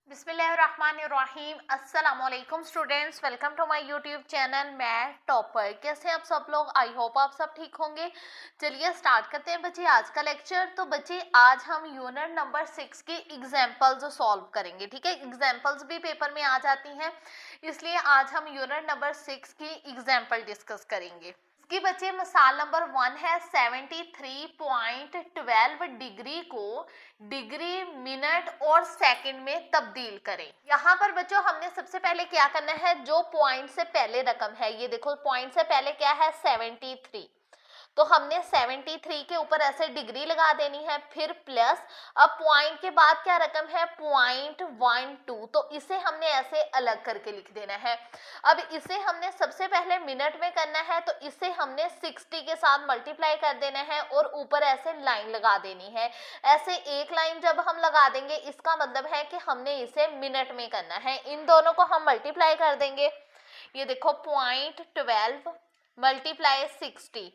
बिस्मिल्लाहिर्रहमानिर्रहीम। अस्सलाम वालेकुम students, welcome to my YouTube channel. मैं टॉपर। कैसे आप सब लोग? आई होप आप सब ठीक होंगे। चलिए स्टार्ट करते हैं बच्चे आज का लेक्चर। तो बच्चे आज हम यूनिट नंबर 6 की एग्जाम्पल्स सॉल्व करेंगे। ठीक है, एग्जाम्पल्स भी पेपर में आ जाती हैं, इसलिए आज हम यूनिट नंबर 6 की एग्जाम्पल डिस्कस करेंगे। इसकी बच्चे मिसाल नंबर 1 है 73.12 डिग्री को डिग्री, मिनट और सेकंड में तब्दील करें। यहाँ पर बच्चों हमने सबसे पहले क्या करना है, जो पॉइंट से पहले रकम है, ये देखो पॉइंट से पहले क्या है 73, तो हमने 73 के ऊपर ऐसे डिग्री लगा देनी है, फिर प्लस। अब पॉइंट के बाद क्या रकम है 0.12, तो इसे हमने ऐसे अलग करके लिख देना है। अब इसे हमने सबसे पहले मिनट में करना है, तो इसे हमने 60 के साथ मल्टीप्लाई कर देना है और ऊपर ऐसे लाइन लगा देनी है। ऐसे एक लाइन जब हम लगा देंगे, इसका मतलब है कि हमने इसे मिनट में करना है। इन दोनों को हम मल्टीप्लाई कर देंगे। ये देखो 0.12 मल्टीप्लाई 60,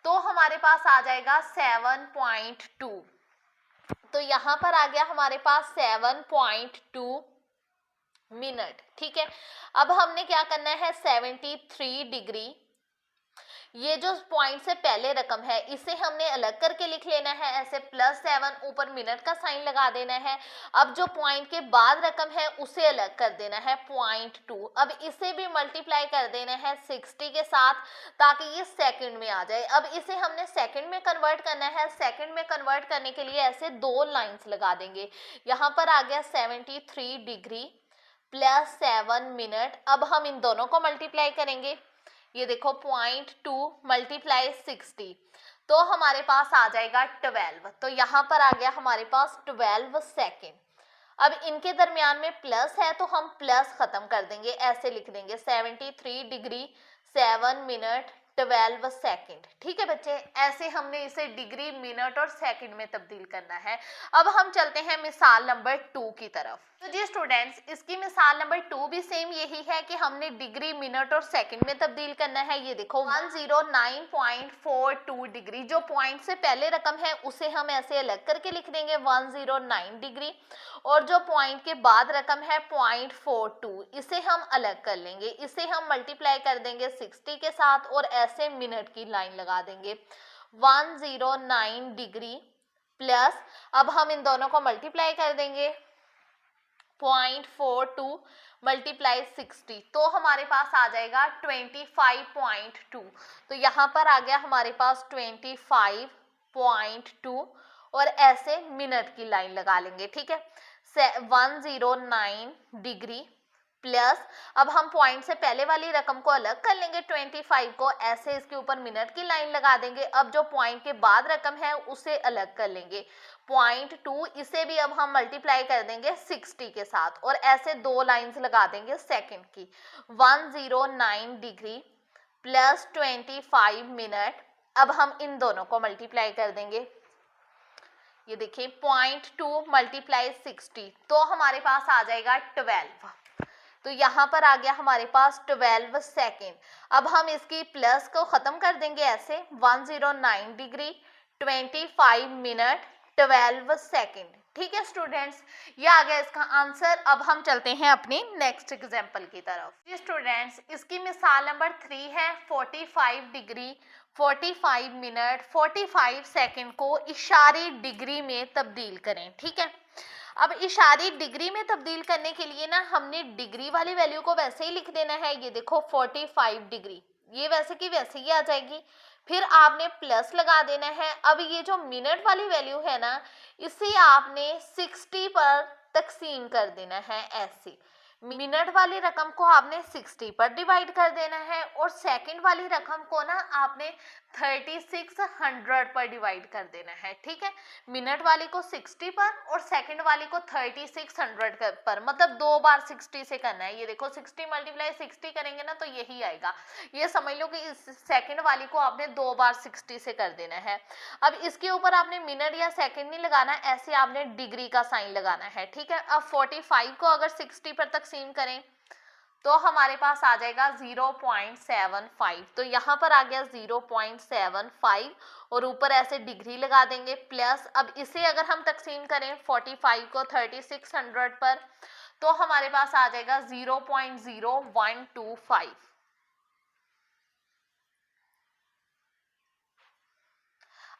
तो हमारे पास आ जाएगा 7.2। तो यहाँ पर आ गया हमारे पास 7.2 मिनट। ठीक है, अब हमने क्या करना है 73 डिग्री, ये जो पॉइंट से पहले रकम है इसे हमने अलग करके लिख लेना है, ऐसे +7 ऊपर मिनट का साइन लगा देना है। अब जो पॉइंट के बाद रकम है उसे अलग कर देना है 0.2। अब इसे भी मल्टीप्लाई कर देना है 60 के साथ, ताकि ये सेकंड में आ जाए। अब इसे हमने सेकंड में कन्वर्ट करना है। सेकंड में कन्वर्ट करने के लिए ऐसे दो लाइंस लगा देंगे। यहाँ पर आ गया 73 डिग्री +7 मिनट। अब हम इन दोनों को मल्टीप्लाई करेंगे। ये देखो 0.2 मल्टीप्लाई 60, तो हमारे पास आ जाएगा 12। तो यहाँ पर आ गया हमारे पास 12 सेकेंड। अब इनके दरमियान में प्लस है, तो हम प्लस खत्म कर देंगे, ऐसे लिख देंगे 73 डिग्री 7 मिनट 12 सेकेंड। ठीक है बच्चे, ऐसे हमने इसे डिग्री, मिनट और सेकंड में तब्दील करना है। अब हम चलते हैं मिसाल नंबर 2 की तरफ। तो जी स्टूडेंट्स, इसकी मिसाल नंबर 2 भी सेम यही है कि हमने डिग्री, मिनट और सेकंड में तब्दील करना है। ये देखो 109.42 डिग्री, जो पॉइंट से पहले रकम है उसे हम ऐसे अलग करके लिख देंगे 109 डिग्री, और जो पॉइंट के बाद रकम है 0.42, इसे हम अलग कर लेंगे। इसे हम मल्टीप्लाई कर देंगे 60 के साथ और ऐसे मिनट की लाइन लगा देंगे 109 डिग्री प्लस। अब हम इन दोनों को मल्टीप्लाई कर देंगे 0.42 मल्टीप्लाई 60, तो हमारे पास आ जाएगा 25.2। तो यहाँ पर आ गया हमारे पास 25.2 और ऐसे मिनट की लाइन लगा लेंगे। ठीक है, 109 डिग्री प्लस। अब हम पॉइंट से पहले वाली रकम को अलग कर लेंगे 25 को, ऐसे इसके ऊपर मिनट की लाइन लगा देंगे। अब जो पॉइंट के बाद रकम है उसे अलग कर लेंगे 0.2, इसे भी अब हम मल्टीप्लाई कर देंगे 60 के साथ और ऐसे दो लाइंस लगा देंगे सेकंड की। 109 डिग्री प्लस 25 मिनट। अब हम इन दोनों को मल्टीप्लाई कर देंगे। ये देखिए 0.2 मल्टीप्लाई 60, तो हमारे पास आ जाएगा 12। तो यहाँ पर आ गया हमारे पास 12 सेकेंड। अब हम इसकी प्लस को खत्म कर देंगे ऐसे 109 डिग्री 25 मिनट 12 सेकेंड। ठीक है स्टूडेंट्स, ये आ गया इसका आंसर। अब हम चलते हैं अपनी नेक्स्ट एग्जांपल की तरफ। जी स्टूडेंट्स, इसकी मिसाल नंबर 3 है 45 डिग्री 45 मिनट 45 सेकेंड को इशारी डिग्री में तब्दील करें। ठीक है, अब इशारी डिग्री में तब्दील करने के लिए ना हमने डिग्री वाली वैल्यू को वैसे ही लिख देना है। ये देखो 45 डिग्री, ये वैसे की वैसे ही आ जाएगी, फिर आपने प्लस लगा देना है। अब ये जो मिनट वाली वैल्यू है ना, इसे आपने 60 पर तकसीम कर देना है। ऐसे मिनट वाली रकम को आपने 60 पर डिवाइड कर देना है और सेकंड वाली रकम को ना आपने 3600 पर डिवाइड कर देना है। ठीक है, मिनट वाली को 60 पर और सेकंड वाली को 3600 पर, मतलब दो बार 60 से करना है। ये देखो 60 मल्टीप्लाई 60 करेंगे ना तो यही आएगा। ये समझ लो कि इस सेकंड वाली को आपने दो बार 60 से कर देना है। अब इसके ऊपर आपने मिनट या सेकंड नहीं लगाना, ऐसे आपने डिग्री का साइन लगाना है। ठीक है, अब 45 को अगर 60 पर तकसीम करें तो हमारे पास आ जाएगा 0.75। तो यहाँ पर आ गया 0.75 और ऊपर ऐसे डिग्री लगा देंगे प्लस। अब इसे अगर हम तकसीम करें 45 को 3600 पर तो हमारे पास आ जाएगा 0.0125।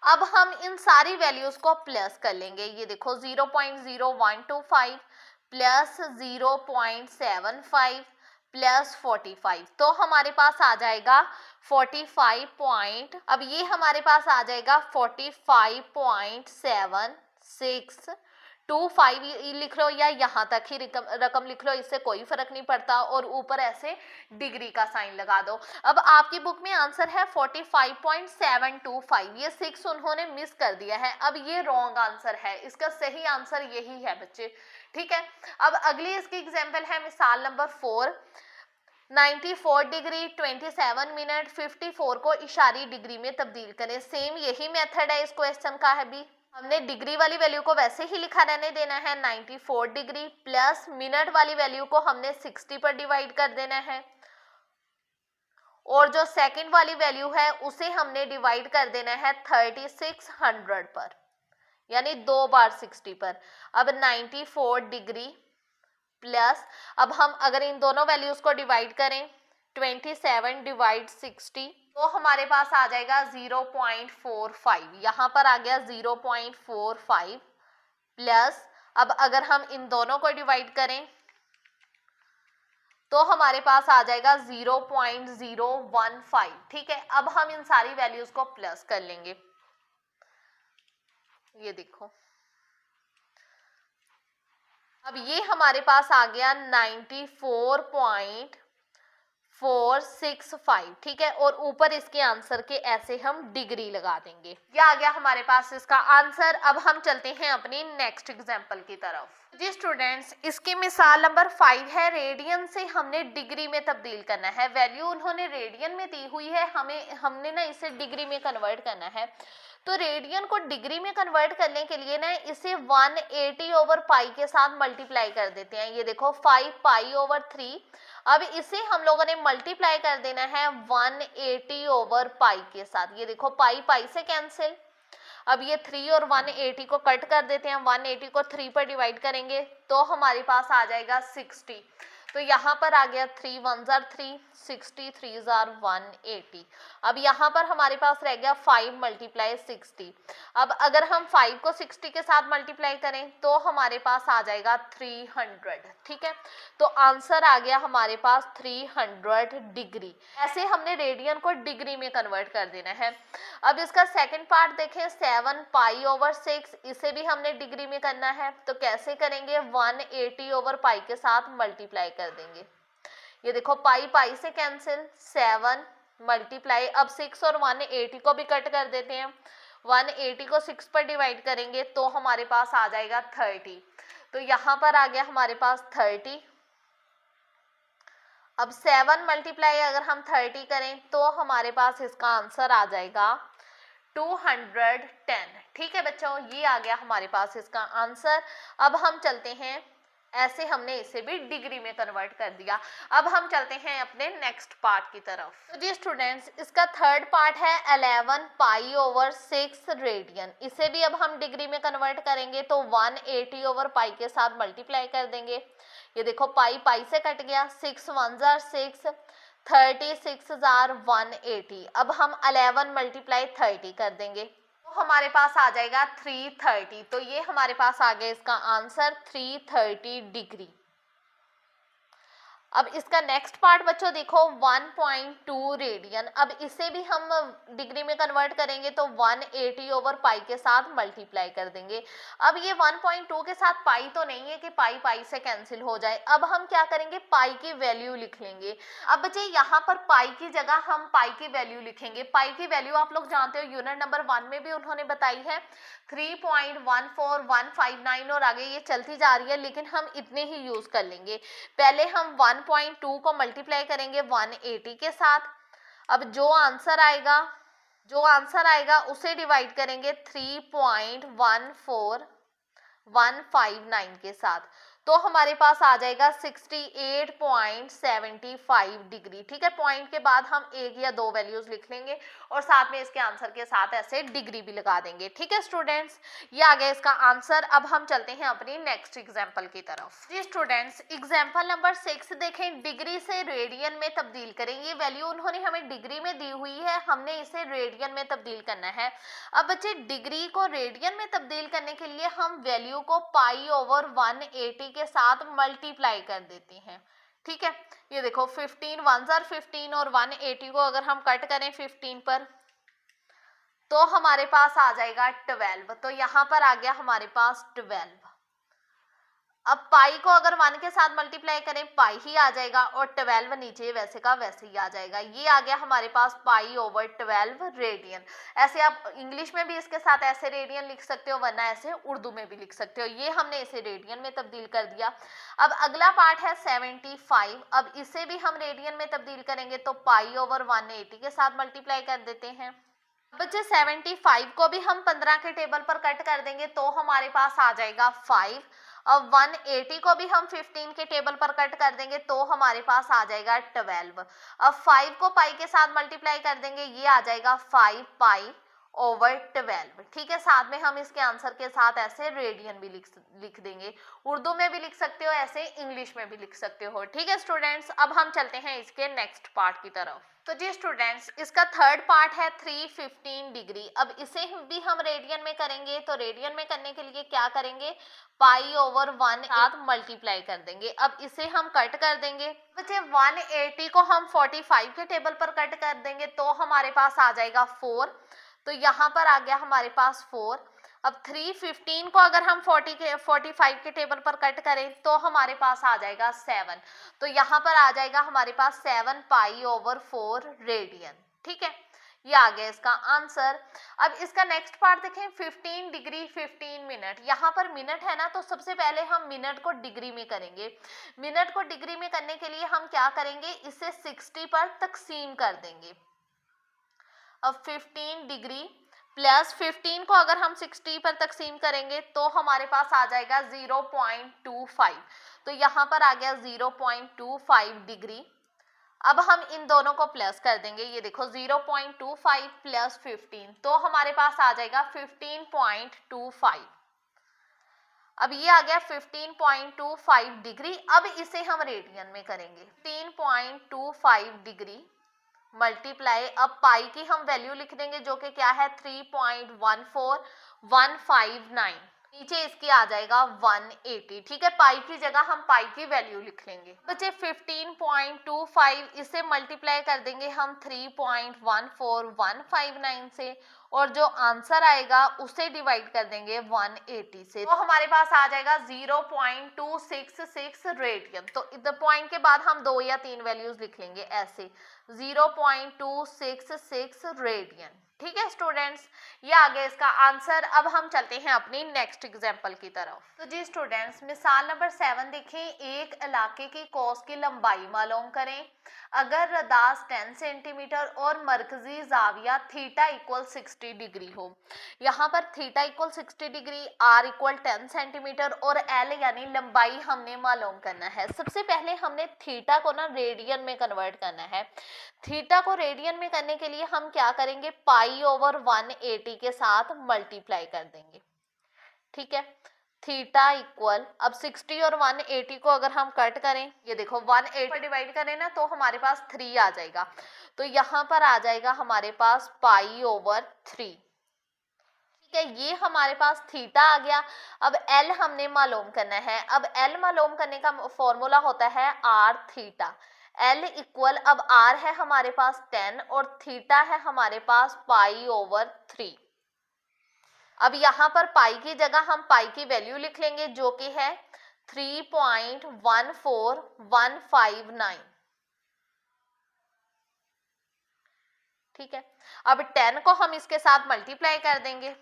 अब हम इन सारी वैल्यूज को प्लस कर लेंगे। ये देखो 0.0125 प्लस 0.75 प्लस 45, तो हमारे पास आ जाएगा 45 पॉइंट, अब ये हमारे पास आ जाएगा 45.7625 लिख लो या यहाँ तक ही रकम लिख लो, इससे कोई फर्क नहीं पड़ता, और ऊपर ऐसे डिग्री का साइन लगा दो। अब आपकी बुक में आंसर है 45.725, ये 6 उन्होंने मिस कर दिया है। अब ये रॉन्ग आंसर है, इसका सही आंसर यही है बच्चे, ठीक है। अब अगली इसकी एग्जाम्पल है मिसाल नंबर 4। 94 डिग्री 27 मिनट 54 को इशारी डिग्री में तब्दील करें। सेम यही मेथड है इस क्वेश्चन का है भी, हमने डिग्री वाली वैल्यू को वैसे ही लिखा रहने देना है 94 डिग्री प्लस मिनट वाली वैल्यू को हमने 60 पर डिवाइड कर देना है, और जो सेकंड वाली वैल्यू है उसे हमने डिवाइड कर देना है 3600 पर, यानी 2 बार 60 पर। अब 94 डिग्री प्लस, अब हम अगर इन दोनों वैल्यूज को डिवाइड करें 27 डिवाइड 60, तो हमारे पास आ जाएगा 0.45, यहाँ पर आ गया 0.45 प्लस, अब अगर हम इन दोनों को डिवाइड करें तो हमारे पास आ जाएगा 0.015, ठीक है। अब हम इन सारी वैल्यूज को प्लस कर लेंगे। ये देखो अब ये हमारे पास आ गया 94.465, ठीक है, और ऊपर इसके आंसर के ऐसे हम डिग्री लगा देंगे। ये आ गया हमारे पास इसका आंसर। अब हम चलते हैं अपनी नेक्स्ट एग्जांपल की तरफ। जी स्टूडेंट्स, इसकी मिसाल नंबर 5 है। रेडियन से हमने डिग्री में तब्दील करना है। वैल्यू उन्होंने रेडियन में दी हुई है, हमने ना इसे डिग्री में कन्वर्ट करना है। तो रेडियन को डिग्री में कन्वर्ट करने के लिए ना इसे 180 ओवर पाई के साथ मल्टीप्लाई कर देते हैं। ये देखो 5 पाई ओवर 3, अब इसे हम लोगों ने मल्टीप्लाई कर देना है 180 ओवर पाई के साथ। ये देखो पाई पाई से कैंसिल, अब ये 3 और 180 को कट कर देते हैं, 180 को 3 पर डिवाइड करेंगे तो हमारे पास आ जाएगा 60। तो यहाँ पर आ गया 3 1s are 3, 60 3s are 180। अब यहाँ पर हमारे पास रह गया 5 मल्टीप्लाई 60। अब अगर हम 5 को 60 के साथ मल्टीप्लाई करें तो हमारे पास आ जाएगा 300, ठीक है। तो आंसर आ गया हमारे पास 300 डिग्री। ऐसे हमने रेडियन को डिग्री में कन्वर्ट कर देना है। अब इसका सेकंड पार्ट देखें, 7 पाई ओवर 6, इसे भी हमने डिग्री में करना है। तो कैसे करेंगे, 180 ओवर पाई के साथ मल्टीप्लाई कर देंगे। ये देखो पाई पाई से कैंसिल, 7 मल्टीप्लाई, अब 6 और 180 को भी कट कर देते हैं, 180 को 6 पर डिवाइड करेंगे तो हमारे पास आ जाएगा 30। तो यहाँ पर आ गया हमारे पास 30। अब 7 मल्टीप्लाई अगर हम 30 करें तो हमारे पास इसका आंसर आ जाएगा 210, ठीक है बच्चों, ये आ गया हमारे पास इसका आंसर। अब हम चलते हैं, ऐसे हमने इसे भी डिग्री में कन्वर्ट कर दिया। अब हम चलते हैं अपने नेक्स्ट पार्ट की तरफ। तो जी स्टूडेंट्स, इसका थर्ड पार्ट है 11 पाई ओवर 6 रेडियन। इसे भी अब हम डिग्री में कन्वर्ट करेंगे तो 180 ओवर पाई के साथ मल्टीप्लाई कर देंगे। ये देखो पाई पाई से कट गया, 6 1s are 6, 36 are 180। अब हम 11 मल्टीप्लाई 30 कर देंगे तो हमारे पास आ जाएगा 330। तो ये हमारे पास आ गया इसका आंसर 330 डिग्री। अब इसका नेक्स्ट पार्ट बच्चों देखो 1.2 रेडियन। अब इसे भी हम डिग्री में कन्वर्ट करेंगे तो 180 ओवर पाई के साथ मल्टीप्लाई कर देंगे। अब ये 1.2 के साथ पाई तो नहीं है कि पाई पाई से कैंसिल हो जाए। अब हम क्या करेंगे, पाई की वैल्यू लिख लेंगे। अब बच्चे यहाँ पर पाई की जगह हम पाई की वैल्यू लिखेंगे। पाई की वैल्यू आप लोग जानते हो, यूनिट नंबर 1 में भी उन्होंने बताई है 3.14159 और आगे ये चलती जा रही है, लेकिन हम इतने ही यूज कर लेंगे। पहले हम 1.2 को मल्टीप्लाई करेंगे 180 के साथ। अब जो आंसर आएगा उसे डिवाइड करेंगे 3.14159 के साथ। तो हमारे पास आ जाएगा 68.75 डिग्री। ठीक है, पॉइंट के बाद हम एक या दो वैल्यूज लिख लेंगे और साथ में इसके आंसर के साथ ऐसे डिग्री भी लगा देंगे। ठीक है स्टूडेंट्स, ये आ गया इसका आंसर। अब हम चलते हैं अपनी नेक्स्ट एग्जाम्पल की तरफ। जी स्टूडेंट्स, एग्जाम्पल नंबर 6 देखें, डिग्री से रेडियन में तब्दील करें। ये वैल्यू उन्होंने हमें डिग्री में दी हुई है, हमने इसे रेडियन में तब्दील करना है। अब बच्चे डिग्री को रेडियन में तब्दील करने के लिए हम वैल्यू को π/180 के साथ मल्टीप्लाई कर देते हैं। ठीक है, ये देखो 15 1 जार 15 और 180 को अगर हम कट करें 15 पर तो हमारे पास आ जाएगा 12। तो यहाँ पर आ गया हमारे पास 12। अब पाई को अगर 1 के साथ मल्टीप्लाई करें पाई ही आ जाएगा और 12 नीचे वैसे का वैसे ही आ जाएगा। ये आ गया हमारे पास π/12 रेडियन। ऐसे आप इंग्लिश में भी इसके साथ ऐसे रेडियन लिख सकते हो, वरना ऐसे उर्दू में भी लिख सकते हो। ये हमने इसे रेडियन में तब्दील कर दिया। अब अगला पार्ट है 75। अब इसे भी हम रेडियन में तब्दील करेंगे तो π/180 के साथ मल्टीप्लाई कर देते हैं। बच्चे 75 को भी हम 15 के टेबल पर कट कर देंगे तो हमारे पास आ जाएगा 5। अब 180 को भी हम 15 के टेबल पर कट कर देंगे तो हमारे पास आ जाएगा 12। अब 5 को पाई के साथ मल्टीप्लाई कर देंगे, ये आ जाएगा 5π/12। ठीक है, साथ में हम इसके आंसर के साथ ऐसे रेडियन भी लिख देंगे। उर्दू में भी लिख सकते हो, ऐसे इंग्लिश में भी लिख सकते हो। ठीक है स्टूडेंट्स, अब हम चलते हैं इसके नेक्स्ट पार्ट की तरफ। तो जी स्टूडेंट्स, इसका थर्ड पार्ट है 315 डिग्री। अब इसे भी हम रेडियन में करेंगे, तो रेडियन में करने के लिए क्या करेंगे, π/1 साथ मल्टीप्लाई कर देंगे। अब इसे हम कट कर देंगे। बच्चे 180 को हम 45 के टेबल पर कट कर देंगे तो हमारे पास आ जाएगा 4। तो यहाँ पर आ गया हमारे पास 4। अब 315 को अगर हम 45 के टेबल पर कट करें तो हमारे पास आ जाएगा 7। तो यहाँ पर आ जाएगा हमारे पास 7π/4 रेडियन। ठीक है, ये आ गया इसका आंसर। अब इसका नेक्स्ट पार्ट देखें, 15 डिग्री 15 मिनट। यहाँ पर मिनट है ना, तो सबसे पहले हम मिनट को डिग्री में करेंगे। मिनट को डिग्री में करने के लिए हम क्या करेंगे, इसे 60 पर तकसीम कर देंगे। अब 15 डिग्री प्लस 15 को अगर हम 60 पर तकसीम करेंगे तो हमारे पास आ जाएगा 0.25। तो यहाँ पर आ गया 0.25 डिग्री। अब हम इन दोनों को प्लस कर देंगे, ये देखो 0.25 प्लस 15 तो हमारे पास आ जाएगा 15.25। अब ये आ गया 15.25 डिग्री। अब इसे हम रेडियन में करेंगे। 15.25 डिग्री मल्टीप्लाई, अब पाई की हम वैल्यू लिख देंगे जो कि क्या है 3.14159। नीचे इसकी आ जाएगा 180। ठीक है, पाई की जगह हम पाई की वैल्यू लिख लेंगे। बच्चे 15.25 इसे मल्टीप्लाई कर देंगे हम 3.14159 से और जो आंसर आएगा उसे डिवाइड कर देंगे 180 से, तो हमारे पास आ जाएगा 0.266 रेडियन। तो इधर पॉइंट के बाद हम 2 या 3 वैल्यूज लिख लेंगे ऐसे 0.266 रेडियन। ठीक है स्टूडेंट्स, ये आ गया इसका आंसर। अब हम चलते हैं अपनी नेक्स्ट एग्जांपल की तरफ। तो जी स्टूडेंट्स, मिसाल नंबर 7 देखें, एक इलाके की कॉस की लंबाई मालूम करें। अगर रदास 10 सेंटीमीटर और मरकजी जाविया थीटा इक्वल 60 डिग्री हो। यहाँ पर theta equal 60 degree, R equal 10 centimetre और एल यानी लंबाई हमने मालूम करना है। सबसे पहले हमने थीटा को ना रेडियन में कन्वर्ट करना है। थीटा को रेडियन में करने के लिए हम क्या करेंगे, π/180 के साथ मल्टीप्लाई कर देंगे। ठीक है, थीटा इक्वल, अब 60 और 180 को अगर हम कट करें, ये देखो 180 पर डिवाइड करें ना तो हमारे पास 3 आ जाएगा। तो यहाँ पर आ जाएगा हमारे पास π/3। ठीक है, ये हमारे पास थीटा आ गया। अब एल हमने मालूम करना है। अब एल मालूम करने का फॉर्मूला होता है आर थीटा। एल इक्वल, अब आर है हमारे पास 10 और थीटा है हमारे पास π/3। अब यहाँ पर पाई की जगह हम पाई की वैल्यू लिख लेंगे जो कि है 3.14159। ठीक है, अब 10 को हम इसके साथ मल्टीप्लाई कर देंगे।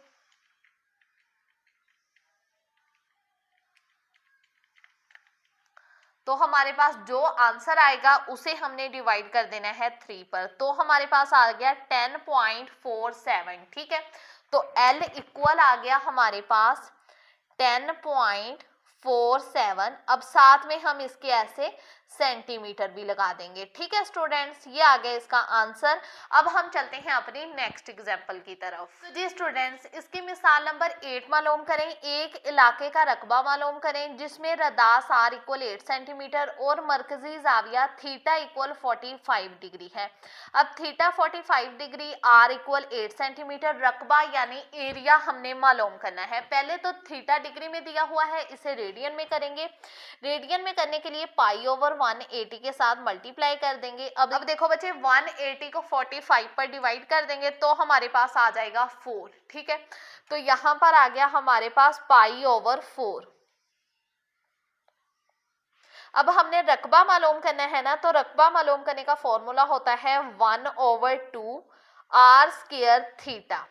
तो हमारे पास जो आंसर आएगा उसे हमने डिवाइड कर देना है 3 पर। तो हमारे पास आ गया 10.47। ठीक है, तो L इक्वल आ गया हमारे पास 10.47 6.47। अब साथ में हम इसके ऐसे सेंटीमीटर भी लगा देंगे। ठीक है स्टूडेंट्स, ये आ गया इसका आंसर। अब हम चलते हैं अपनी नेक्स्ट एग्जांपल की तरफ। तो जी स्टूडेंट्स, इसकी मिसाल नंबर 8 मालूम करें। एक इलाके का रकबा मालूम करें जिसमें रदास r इक्वल 8 सेंटीमीटर और मरकजी जाविया थीटा इक्वल 45 डिग्री है। अब theta 45 degree, r equal 8 centimetre, रकबा यानी एरिया हमने मालूम करना है। पहले तो थीटा डिग्री में दिया हुआ है, इसे रेडियन में करेंगे। रेडियन में करने के लिए पाई ओवर 180 के साथ मल्टीप्लाई कर देंगे। अब देखो बच्चे, 180 को 45 पर डिवाइड कर देंगे तो हमारे पास आ जाएगा 4। ठीक है, तो यहां पर आ गया हमारे पास पाई ओवर 4। अब हमने रकबा मालूम करना है ना, तो रकबा मालूम करने का फॉर्मूला होता है 1/2 r स्क्वायर थीटा।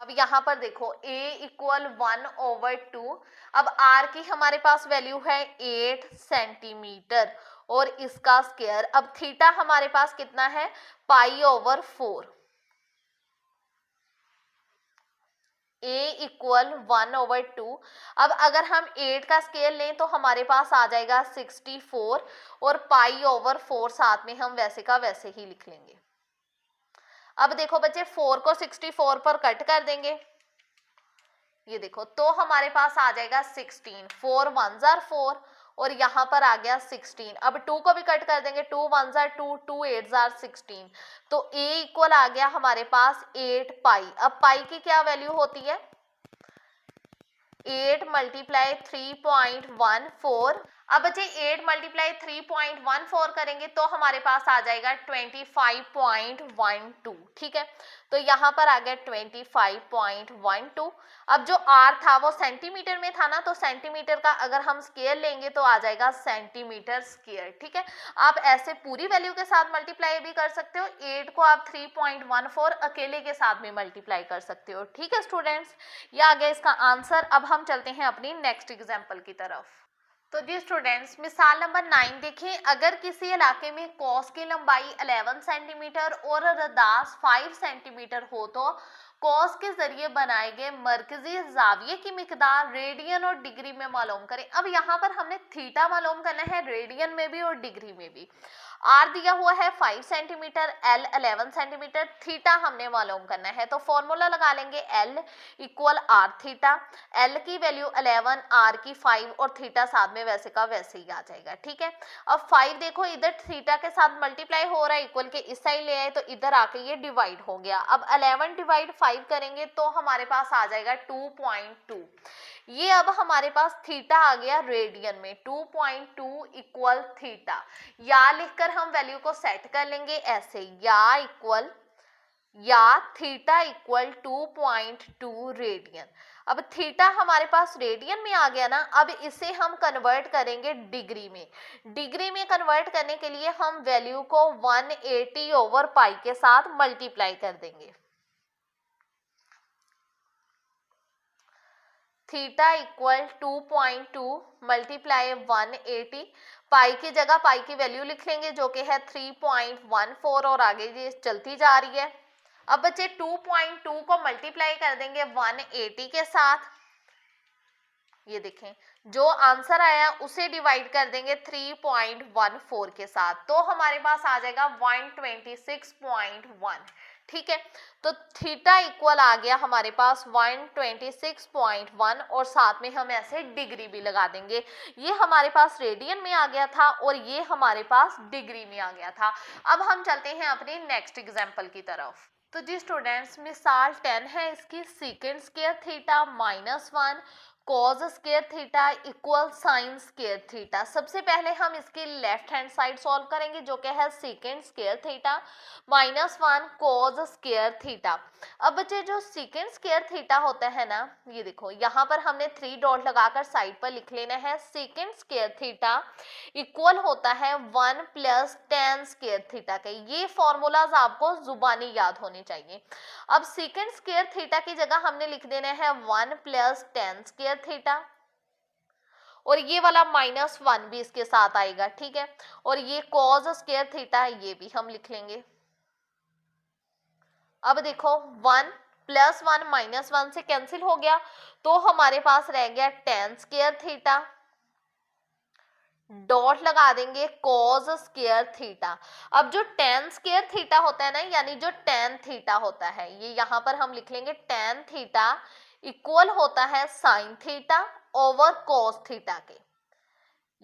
अब यहाँ पर देखो a इक्वल 1/2। अब r की हमारे पास वैल्यू है 8 सेंटीमीटर और इसका स्क्वायर। अब थीटा हमारे पास कितना है, पाई ओवर 4। a equal 1/2। अब अगर हम 8 का स्केल लें तो हमारे पास आ जाएगा 64 और पाई ओवर 4 साथ में हम वैसे का वैसे ही लिख लेंगे। अब देखो बच्चे, 4 को 64 पर कट कर देंगे, ये देखो, तो हमारे पास आ जाएगा 16। 4 1s are 4 और यहाँ पर आ गया 16। अब 2 को भी कट कर देंगे, 2 1s are 2, 2 8s are 16। तो a इक्वल आ गया हमारे पास 8 पाई। अब पाई की क्या वैल्यू होती है, 8 मल्टीप्लाई 3.14। अब बच्चे 8 मल्टीप्लाई 3.14 करेंगे तो हमारे पास आ जाएगा 25.12। ठीक है, तो यहाँ पर आ गया 25.12। अब जो r था वो सेंटीमीटर में था ना, तो सेंटीमीटर का अगर हम स्केल लेंगे तो आ जाएगा सेंटीमीटर स्क्वायर। ठीक है, आप ऐसे पूरी वैल्यू के साथ मल्टीप्लाई भी कर सकते हो, 8 को आप 3.14 अकेले के साथ भी मल्टीप्लाई कर सकते हो। ठीक है स्टूडेंट्स, ये आ गया इसका आंसर। अब हम चलते हैं अपनी नेक्स्ट एग्जाम्पल की तरफ। तो जी स्टूडेंट्स, मिसाल नंबर 9 देखें। अगर किसी इलाके में कॉस की लंबाई 11 सेंटीमीटर और रदास 5 सेंटीमीटर हो तो कॉस के जरिए बनाए गए मरकजी जाविये की मिकदार रेडियन और डिग्री में मालूम करें। अब यहाँ पर हमने थीटा मालूम करना है, रेडियन में भी और डिग्री में भी। आर दिया हुआ है 5 सेंटीमीटर, एल 11 सेंटीमीटर, थीटा हमने मालूम करना है। तो फॉर्मूला लगा लेंगे, L equal R theta. L की वैल्यू 11, आर की 5 और थीटा साथ में वैसे का वैसे ही आ जाएगा। ठीक है, अब 5 देखो इधर थीटा के साथ मल्टीप्लाई हो रहा है, इक्वल के इस साइड ले आए तो इधर आके ये डिवाइड हो गया। अब 11 डिवाइड 5 करेंगे तो हमारे पास आ जाएगा 2.2। ये अब हमारे पास थीटा आ गया रेडियन में, 2.2 इक्वल थीटा। या लिखकर हम वैल्यू को सेट कर लेंगे ऐसे, या थीटा इक्वल 2.2 रेडियन। अब थीटा हमारे पास रेडियन में आ गया ना, अब इसे हम कन्वर्ट करेंगे डिग्री में। डिग्री में कन्वर्ट करने के लिए हम वैल्यू को 180 ओवर पाई के साथ मल्टीप्लाई कर देंगे। थीटा इक्वल 2.2 मल्टीप्लाई 180, पाई की जगह पाई की वैल्यू लिख लेंगे जो कि है 3.14 और आगे ये चलती जा रही है। अब बच्चे 2.2 को मल्टीप्लाई कर देंगे 180 के साथ, ये देखें जो आंसर आया उसे डिवाइड कर देंगे 3.14 के साथ, तो हमारे पास आ जाएगा 126.1। ठीक है, तो थीटा इक्वल आ गया हमारे पास 126.1 और साथ में हम ऐसे डिग्री भी लगा देंगे। ये हमारे पास रेडियन में आ गया था और ये हमारे पास डिग्री में आ गया था। अब हम चलते हैं अपनी नेक्स्ट एग्जाम्पल की तरफ। तो जी स्टूडेंट्स, मिसाल 10 है इसकी। Secant square theta -1 cause square theta equal sign square theta. सबसे पहले हम इसकी लेफ्ट हैंड साइड सॉल्व करेंगे जो कि है secant square theta -1 cause square theta. अब बच्चे जो सीकेंड स्क्वायर थीटा होता है ना, ये देखो यहाँ पर हमने 3 डॉट लगाकर साइड पर लिख लेना है। सीकेंड स्क्वायर थीटा इक्वल होता है 1 + tan स्क्वायर थीटा के। ये फॉर्मूलाज आपको जुबानी याद होने चाहिए। अब सीकेंड स्क्वायर थीटा की जगह हमने लिख देना है 1 + tan स्क्वायर थीटा और ये वाला -1 भी इसके साथ आएगा। ठीक है, और ये कॉज स्क्वायर थीटा ये भी हम लिख लेंगे। अब देखो 1 प्लस 1 माइनस 1 से कैंसिल हो गया, तो हमारे पास रह गया tan स्क्वायर थीटा, डॉट लगा देंगे cos स्क्वायर थीटा। अब जो tan स्क्वायर थीटा होता है ना, यानी जो tan थीटा होता है, ये यहाँ पर हम लिख लेंगे tan थीटा इक्वल होता है sin theta over cos theta के।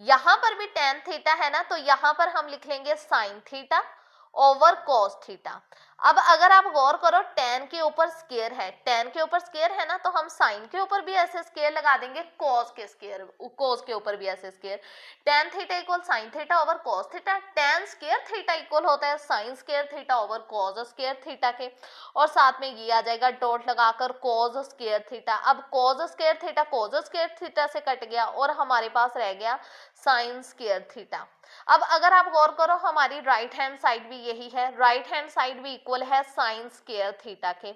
यहां पर भी tan थीटा है ना, तो यहां पर हम लिख लेंगे sin theta over cos theta. अब अगर आप गौर करो, tan के ऊपर स्क्वायर है, tan के ऊपर स्क्वायर है ना, तो हम sin के ऊपर भी ऐसे स्क्वायर लगा देंगे, cos के ऊपर भी ऐसे square. tan theta equal sin theta over cos theta, tan square theta equal होता है sin square theta over cos square theta के, और साथ में ये आ जाएगा डॉट लगाकर cos स्क्वायर थीटा। अब cos स्क्वायर थीटा से कट गया और हमारे पास रह गया sin स्क्वायर थीटा। अब अगर आप गौर करो, हमारी राइट हैंड साइड भी यही है, राइट हैंड साइड भी इक्वल है sin स्क्वायर थीटा के।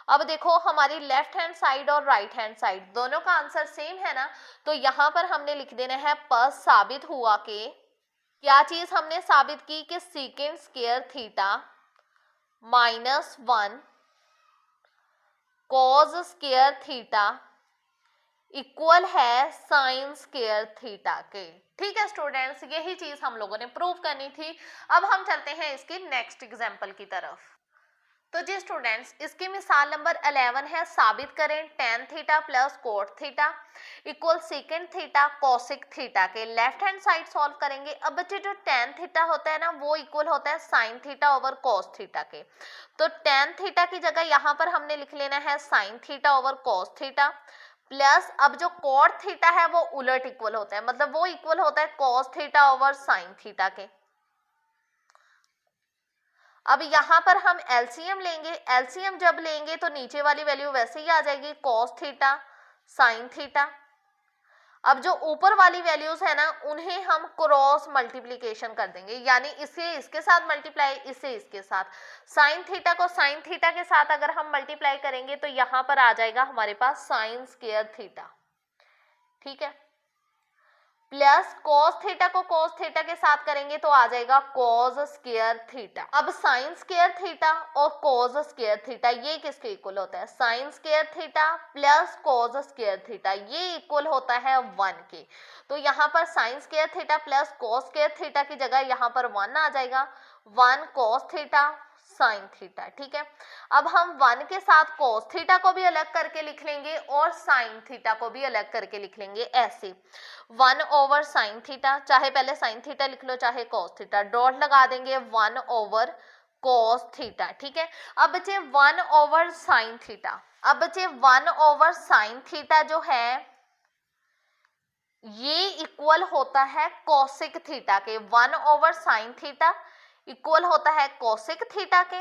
अब देखो, हमारी लेफ्ट हैंड साइड और राइट हैंड साइड दोनों का आंसर सेम है ना, तो यहाँ पर हमने लिख देना है बस साबित हुआ कि, क्या चीज हमने साबित की कि secant square theta minus 1 cos square theta equal है साइन स्क्वायर थीटा के। ठीक है स्टूडेंट्स, यही चीज हम लोगों ने प्रूव करनी थी। अब हम चलते हैं इसकी नेक्स्ट एग्जांपल की तरफ। तो जी स्टूडेंट्स, इसकी मिसाल नंबर 11 है, साबित करें tan theta plus cot theta equal second theta cosec theta के। लेफ्ट हैंड साइड सॉल्व करेंगे। अब बच्चे, जो tan थीटा होता है ना, वो इक्वल होता है sine theta over cos theta के। तो tan थीटा की जगह यहाँ पर हमने लिख लेना है sine theta over cos theta plus, अब जो cot थीटा है वो उलट इक्वल होता है, मतलब वो इक्वल होता है cos theta over sine theta के। अब यहाँ पर हम एलसीएम लेंगे, एलसीएम जब लेंगे तो नीचे वाली वैल्यू वैसे ही आ जाएगी cos थीटा साइन थीटा। अब जो ऊपर वाली वैल्यूज है ना, उन्हें हम क्रॉस मल्टीप्लीकेशन कर देंगे, यानी इसे इसके साथ मल्टीप्लाई, इसे इसके साथ। साइन थीटा को साइन थीटा के साथ अगर हम मल्टीप्लाई करेंगे तो यहाँ पर आ जाएगा हमारे पास साइन स्क्वायर थीटा, ठीक है, प्लस cos थीटा को cos थीटा के साथ करेंगे तो आ जाएगा cos स्क्वायर थीटा। अब साइन स्क्वायर थीटा और cos स्क्वायर थीटा ये किसके इक्वल होता है, sign square theta plus cos square theta, ये इक्वल होता है 1 के। तो यहाँ पर sign square theta plus cos square theta की जगह यहाँ पर 1 आ जाएगा, 1 cos थीटा साइन थीटा, ठीक है। अब हम 1 के साथ cos थीटा को भी अलग करके लिख लेंगे और साइन थीटा को भी अलग करके लिख लेंगे, ऐसे 1 ओवर साइन थीटा, चाहे पहले साइन थीटा लिख लो चाहे cos थीटा, डॉट लगा देंगे 1 ओवर cos थीटा, ठीक है। अब बचे 1 ओवर साइन थीटा, अब बचे 1 ओवर साइन थीटा जो है ये इक्वल होता है कोसिक थीटा के। 1 ओवर साइन थीटा इक्वल होता है कोसिक थीटा के,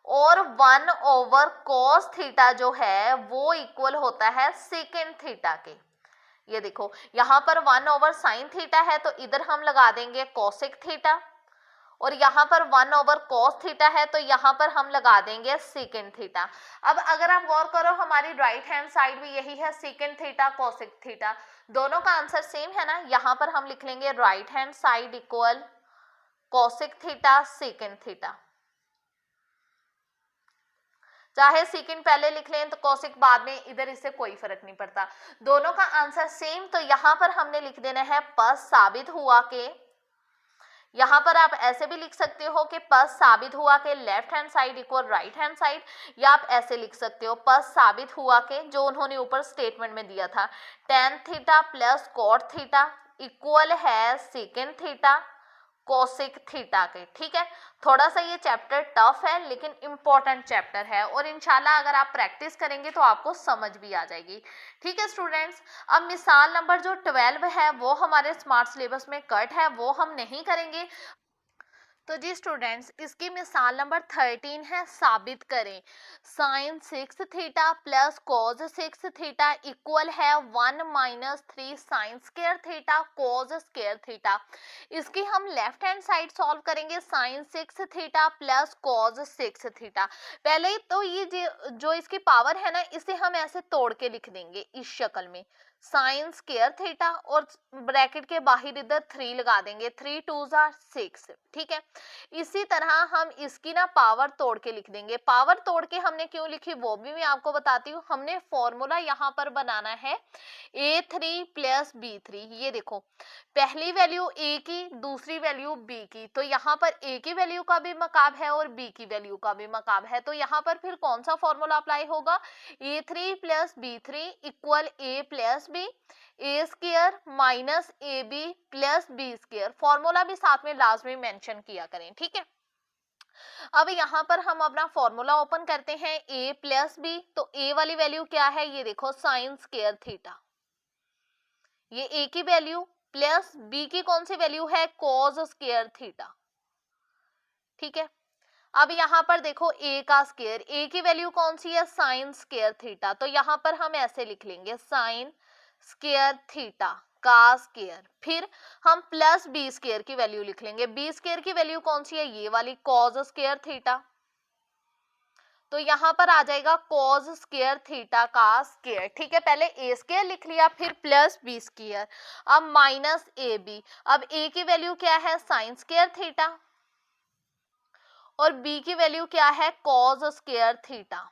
और 1 ओवर cos थीटा जो है वो इक्वल होता है सेकेंड थीटा के। ये देखो, यहाँ पर 1 ओवर साइन थीटा है तो इधर हम लगा देंगे कोसिक थीटा, और यहाँ पर 1 ओवर cos थीटा है तो यहाँ पर हम लगा देंगे सेकेंड थीटा। अब अगर आप गौर करो, हमारी राइट हैंड साइड भी यही है, सेकेंड थीटा कोसिक थीटा, दोनों का आंसर सेम है ना। यहाँ पर हम लिख लेंगे right hand side equal cosec theta second theta, चाहे सेकेंड पहले लिख लें तो कोसिक बाद में, इधर इससे कोई फर्क नहीं पड़ता, दोनों का आंसर सेम। तो यहाँ पर हमने लिख देना है बस साबित हुआ के, यहाँ पर आप ऐसे भी लिख सकते हो कि बस साबित हुआ के left hand side equal right hand side, या आप ऐसे लिख सकते हो बस साबित हुआ के, जो उन्होंने ऊपर स्टेटमेंट में दिया था, tan theta plus cot theta equal है सेकेंड थीटा कोसिक थीटा के, ठीक है। थोड़ा सा ये चैप्टर टफ है लेकिन इम्पोर्टेंट चैप्टर है, और इंशाल्लाह अगर आप प्रैक्टिस करेंगे तो आपको समझ भी आ जाएगी, ठीक है स्टूडेंट्स। अब मिसाल नंबर जो 12 है वो हमारे स्मार्ट सिलेबस में कट है, वो हम नहीं करेंगे। तो जी स्टूडेंट्स, इसकी मिसाल नंबर 13 है, साबित करें sine 6 theta plus cos 6 theta equal है 1 minus 3 sine square theta cos square theta. इसकी हम लेफ्ट हैंड साइड सॉल्व करेंगे, sine 6 theta plus cos 6 theta. पहले तो ये जो इसकी पावर है ना, इसे हम ऐसे तोड़ के लिख देंगे इस शक्ल में, साइन स्क्वायर थीटा और ब्रैकेट के बाहर इधर 3 लगा देंगे, 3 2 जार 6, ठीक है। इसी तरह हम इसकी ना पावर तोड़ के लिख देंगे। पावर तोड़ के हमने क्यों लिखी वो भी मैं आपको बताती हूँ। हमने फॉर्मूला यहाँ पर बनाना है a3 प्लस b3। ये देखो, पहली वैल्यू a की, दूसरी वैल्यू b की, तो यहाँ पर a की वैल्यू का भी मकाब है और b की वैल्यू का भी मकाब है। तो यहाँ पर फिर कौन सा फॉर्मूला अप्लाई होगा, a3 plus b3 equal a plus b, A square minus A B plus B square. Formula भी साथ में लाजमी मेंशन किया करें, ठीक है। अब यहाँ पर हम अपना फॉर्मूला ओपन करते हैं, a प्लस बी, तो a वाली वैल्यू क्या है, ये देखो साइन स्क्वायर थीटा, ये a की वैल्यू, प्लस b की कौन सी वैल्यू है, कॉस स्क्वायर थीटा, ठीक है। अब यहाँ पर देखो a का स्क्वायर, a की वैल्यू कौन सी है, साइन स्क्वायर थीटा, तो यहाँ पर हम ऐसे लिख लेंगे साइन स्क्वायर थीटा का स्क्वायर, फिर हम प्लस बी स्क्वायर की वैल्यू लिख लेंगे। बी स्क्वायर की वैल्यू कौन सी है, ये वाली कॉस स्क्वायर थीटा, तो यहाँ पर आ जाएगा कॉस स्क्वायर थीटा का स्क्वायर, ठीक है। पहले ए स्क्वायर लिख लिया, फिर प्लस बी स्क्वायर, अब माइनस ए बी। अब ए की वैल्यू क्या है, साइन स्क्वायर थीटा, और b की वैल्यू क्या है, कॉस स्क्वायर थीटा।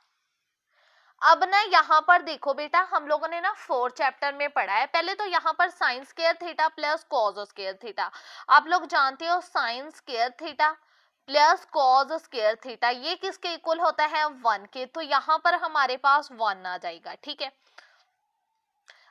अब ना यहाँ पर देखो बेटा, हम लोगों ने ना 4 चैप्टर में पढ़ा है। पहले तो यहाँ पर sign square theta plus cos square theta, आप लोग जानते हो sign square theta plus cos square theta ये किसके इक्वल होता है, 1 के, तो यहाँ पर हमारे पास 1 आ जाएगा, ठीक है।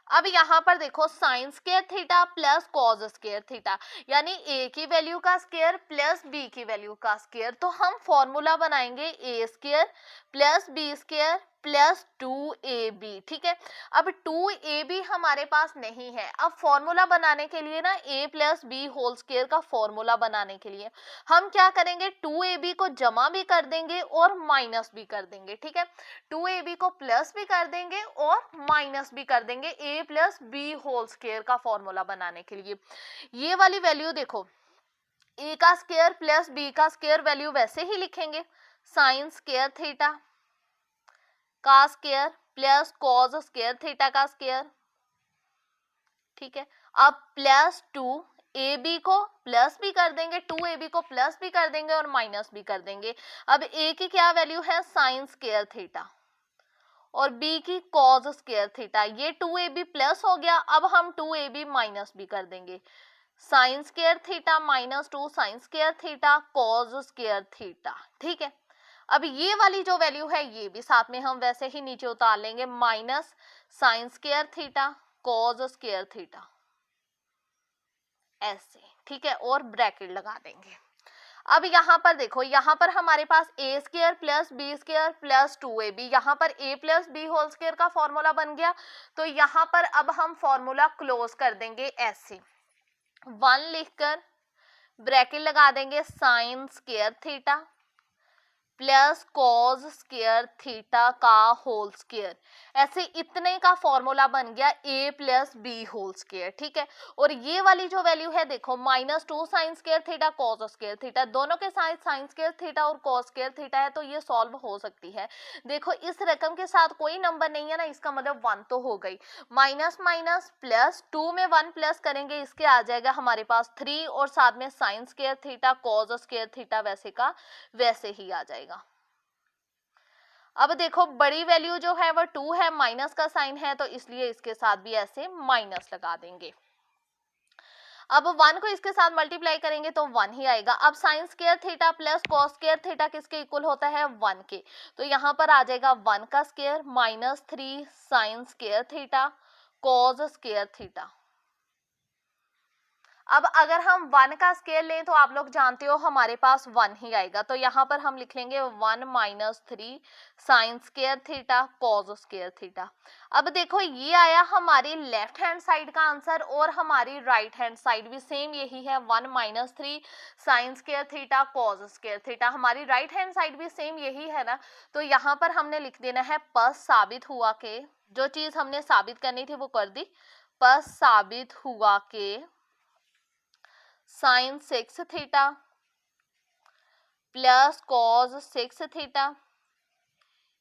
अब यहाँ पर देखो sign square theta plus cos square theta, यानी a की वैल्यू का स्क्वायर प्लस b की वैल्यू का स्क्वायर, तो हम फॉर्मूला बनाएंगे a square plus b square plus 2ab, ठीक है। अब 2ab हमारे पास नहीं है। अब फॉर्मूला बनाने के लिए ना a plus B whole square का फॉर्मूला बनाने के लिए हम क्या करेंगे, 2ab को जमा भी कर देंगे और माइनस भी कर देंगे, ठीक है। 2ab को प्लस भी कर देंगे और माइनस भी कर देंगे a plus B whole square का फॉर्मूला बनाने के लिए। ये वाली वैल्यू देखो, a का स्क्वायर प्लस b का स्क्वायर वैल्यू वैसे ही लिखेंगे, साइन स्क्वायर थीटा का square plus cos square theta का स्क्वायर, ठीक है। अब प्लस 2ab को प्लस भी कर देंगे, 2ab को प्लस भी कर देंगे और माइनस भी कर देंगे। अब a की क्या वैल्यू है, साइन स्क्वायर थीटा, और b की कॉस स्क्वायर थीटा, ये 2ab प्लस हो गया। अब हम 2ab माइनस भी कर देंगे, sine square theta minus 2 sine square theta cos square theta, ठीक है। अब ये वाली जो वैल्यू है ये भी साथ में हम वैसे ही नीचे उतार लेंगे, minus sign square theta cos square theta, ऐसे, ठीक है, और ब्रैकेट लगा देंगे। अब यहाँ पर देखो, यहाँ पर हमारे पास a square plus B square plus 2ab, यहाँ पर a plus B whole square का फॉर्मूला बन गया। तो यहाँ पर अब हम फॉर्मूला क्लोज कर देंगे ऐसे, 1 लिखकर ब्रैकेट लगा देंगे, sine square theta plus cos square theta का होल स्क्वायर, ऐसे इतने का फॉर्मूला बन गया a plus B whole square, ठीक है। और ये वाली जो वैल्यू है देखो, minus 2 sine square theta cos square theta, दोनों के साथ साइन स्क्वायर थीटा और कॉस स्क्वायर थीटा है, तो ये सॉल्व हो सकती है। देखो इस रकम के साथ कोई नंबर नहीं है ना, इसका मतलब 1 तो हो गई, माइनस माइनस प्लस 2 में 1 प्लस करेंगे, इसके आ जाएगा हमारे पास 3 और साथ में sign square theta cos square theta वैसे का वैसे ही आ जाएगा। अब देखो बड़ी वैल्यू जो है वो 2 है, माइनस का साइन है, तो इसलिए इसके साथ भी ऐसे माइनस लगा देंगे। अब 1 को इसके साथ मल्टीप्लाई करेंगे तो 1 ही आएगा। अब sign square theta plus cos square theta किसके इक्वल होता है, 1 के, तो यहाँ पर आ जाएगा 1 का square minus 3 sine square theta cos square theta. अब अगर हम 1 का स्क्वायर लें तो आप लोग जानते हो हमारे पास 1 ही आएगा, तो यहाँ पर हम लिख लेंगे 1 minus 3 sine square theta cos square theta. अब देखो ये आया हमारी लेफ्ट हैंड साइड का आंसर, और हमारी राइट हैंड साइड भी सेम यही है, 1 minus 3 sine square theta cos square theta, हमारी राइट हैंड साइड भी सेम यही है ना। तो यहाँ पर हमने लिख देना है पस साबित हुआ के, जो चीज हमने साबित करनी थी वो कर दी, पस साबित हुआ के sine 6 theta plus cos 6 theta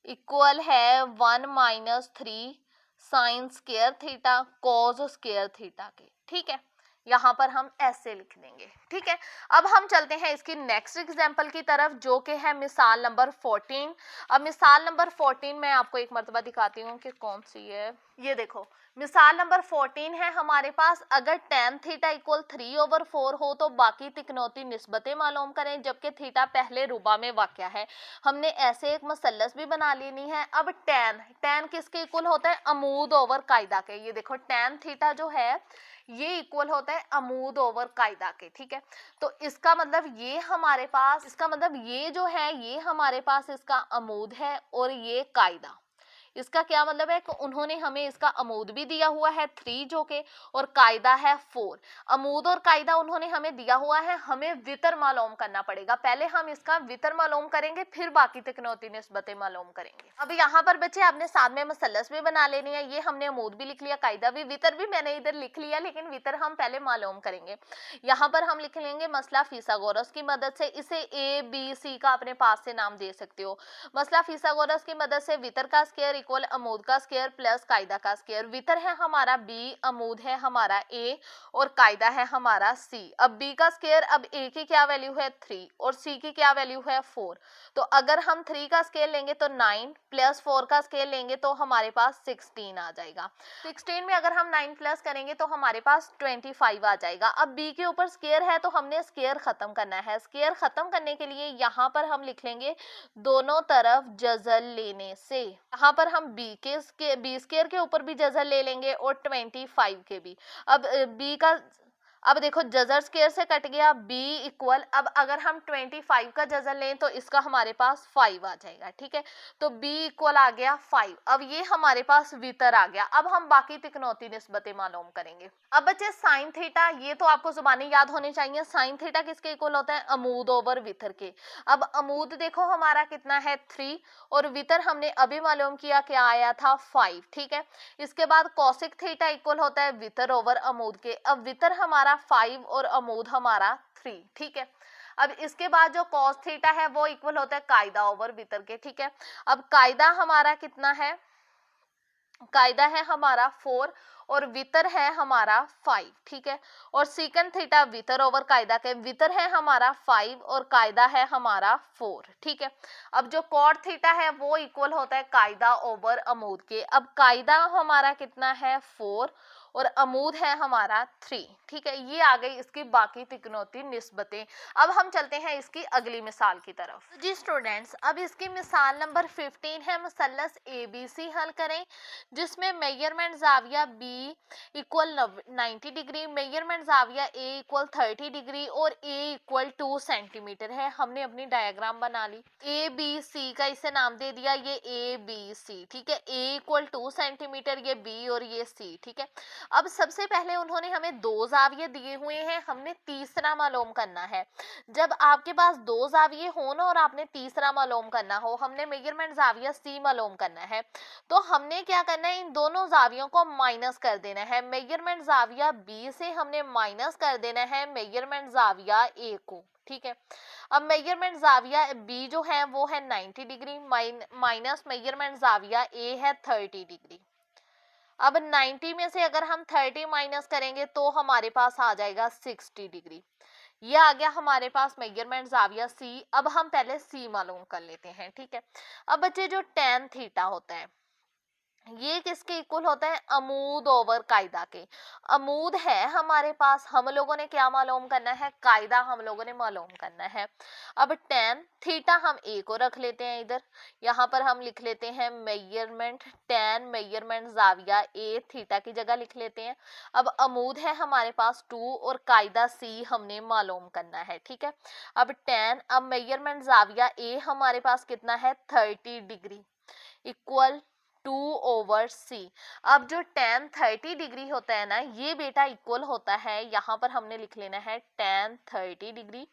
equal है 1 minus 3 sine square theta cos square theta के, ठीक है। यहाँ पर हम ऐसे लिख देंगे, ठीक है। अब हम चलते हैं इसकी नेक्स्ट एग्जांपल की तरफ, जो कि है मिसाल नंबर 14। अब मिसाल नंबर 14 मैं आपको एक मरतबा दिखाती हूँ कि कौन सी है। ये देखो, मिसाल नंबर 14 है हमारे पास, अगर tan थीटा इक्वल 3/4 हो तो बाकी तिकनौती निस्बतें मालूम करें, जबकि थीटा पहले रुबा में वाक़या है। हमने ऐसे एक मसलस भी बना लेनी है। अब tan किसके इक्वल होता है? अमूद ओवर कायदा के। ये देखो tan थीटा जो है ये इक्वल होता है अमूद ओवर कायदा के, ठीक है। तो इसका मतलब ये हमारे पास, इसका मतलब ये जो है ये हमारे पास इसका अमूद है और ये कायदा। इसका क्या मतलब है कि उन्होंने हमें इसका अमूद भी दिया हुआ है 3 जो के, और कायदा है 4। अमूद और कायदा उन्होंने हमें दिया हुआ है, हमें वितर मालूम करना पड़ेगा। पहले हम इसका वितर मालूम करेंगे, फिर बाकी तिकनौती निस्बतें मालूम करेंगे। अब यहाँ पर बच्चे आपने साथ में मसलस भी बना लेनी है। ये हमने अमूद भी लिख लिया, कायदा भी, वितर भी मैंने इधर लिख लिया, लेकिन वितर हम पहले मालूम करेंगे। यहाँ पर हम लिख लेंगे मसला फिसागोरस की मदद से। इसे ABC का अपने पास से नाम दे सकते हो। मसला फिसागोरस की मदद से वितर का स्क्वायर इक्वल अमूद का स्क्वायर प्लस कायदा का स्क्वायर। वितर है हमारा B, अमूद है हमारा A और कायदा है हमारा C। अब B का स्क्वायर, अब A की क्या वैल्यू है 3 और C की क्या वैल्यू है 4। तो अगर हम 3 का स्केल लेंगे तो 9 प्लस 4 का स्केल लेंगे तो हमारे पास 16 आ जाएगा। 16 में अगर हम 9 प्लस करेंगे तो हमारे पास 25 आ जाएगा। अब B के ऊपर स्क्वायर है तो हमने स्क्वायर खत्म करना है। स्क्वायर खत्म करने के लिए यहाँ पर हम लिख लेंगे दोनों तरफ जज़र लेने से। यहाँ पर हम B स्क्वायर के ऊपर भी जज़र ले लेंगे और 25 के भी। अब B का, अब देखो जज़र स्क्वायर से कट गया, B इक्वल, अब अगर हम 25 का जज़र लें तो इसका हमारे पास 5 आ जाएगा, ठीक है। तो B इक्वल आ गया 5। अब ये हमारे पास वितर आ गया। अब हम बाकी तिकनौती निस्बतें मालूम करेंगे। अब बच्चे साइन थीटा, ये तो आपको जुबानी याद होनी चाहिए। साइन थीटा किसके इक्वल होता है? अमूद ओवर वितर के। अब अमूद देखो हमारा कितना है 3 और वितर हमने अभी मालूम किया क्या आया था 5, ठीक है। इसके बाद कॉसिक थीटा इक्वल होता है वितर ओवर अमूद के। अब वितर हमारा 5 और अमूद हमारा 3, ठीक है। अब इसके बाद जो कॉस थीटा है वो इक्वल होता है कायदा ओवर वितर के, ठीक है। अब कायदा हमारा कितना है? कायदा है हमारा 4 और वितर है हमारा 5, ठीक है। और सीकंड थीटा वितर ओवर कायदा के, वितर है हमारा 5 और कायदा है हमारा 4, ठीक है। अब जो कॉट थीटा है वो इक्वल होता है कायदा ओवर अमूद के। अब कायदा हमारा कितना है 4 और अमूद है हमारा 3, ठीक है। ये आ गई इसकी बाकी तिकनौती निस्बतें। अब हम चलते हैं इसकी अगली मिसाल की तरफ। जी स्टूडेंट्स, अब इसकी मिसाल नंबर 15 है, मुसल्लस ABC हल करें, जिसमें मेजरमेंट जाविया B इक्वल 90 डिग्री, मेजरमेंट जाविया A इक्वल 30 डिग्री और A इक्वल 2 सेंटीमीटर है। हमने अपनी डायग्राम बना ली, ABC का इसे नाम दे दिया ये ABC, ठीक है। A इक्वल 2 सेंटीमीटर, ये B और ये C, ठीक है। अब सबसे पहले उन्होंने हमें 2 जाविये दिए हुए हैं, हमने तीसरा मालूम करना है। जब आपके पास 2 जाविये हो ना और आपने तीसरा मालूम करना हो, हमने मेजरमेंट जाविया C मालूम करना है, तो हमने क्या करना है? इन दोनों जावियों को माइनस कर देना है। मेजरमेंट जाविया B से हमने माइनस कर देना है मेजरमेंट जाविया A को, ठीक है। अब मेजरमेंट जाविया B जो है वो है 90 डिग्री माइनस मेजरमेंट जाविया A है 30 डिग्री। अब 90 में से अगर हम 30 माइनस करेंगे तो हमारे पास आ जाएगा 60 डिग्री। ये आ गया हमारे पास मेजरमेंट जाविया C। अब हम पहले C मालूम कर लेते हैं, ठीक है। अब बच्चे जो tan थीटा होता है ये किसके इक्वल होता है? अमूद ओवर कायदा के। अमूद है हमारे पास, हम लोगों ने क्या मालूम करना है? कायदा हम लोगों ने मालूम करना है। अब tan थीटा हम A को रख लेते हैं इधर, यहाँ पर हम लिख लेते हैं मेजरमेंट tan मेजरमेंट जाविया A थीटा की जगह लिख लेते हैं। अब अमूद है हमारे पास 2 और कायदा C हमने मालूम करना है, ठीक है। अब tan, अब मेजरमेंट जाविया A हमारे पास कितना है? 30 डिग्री इक्वल 2 ओवर C। अब जो tan 30 डिग्री होता है ना, ये बेटा इक्वल होता है, यहाँ पर हमने लिख लेना है tan 30 डिग्री,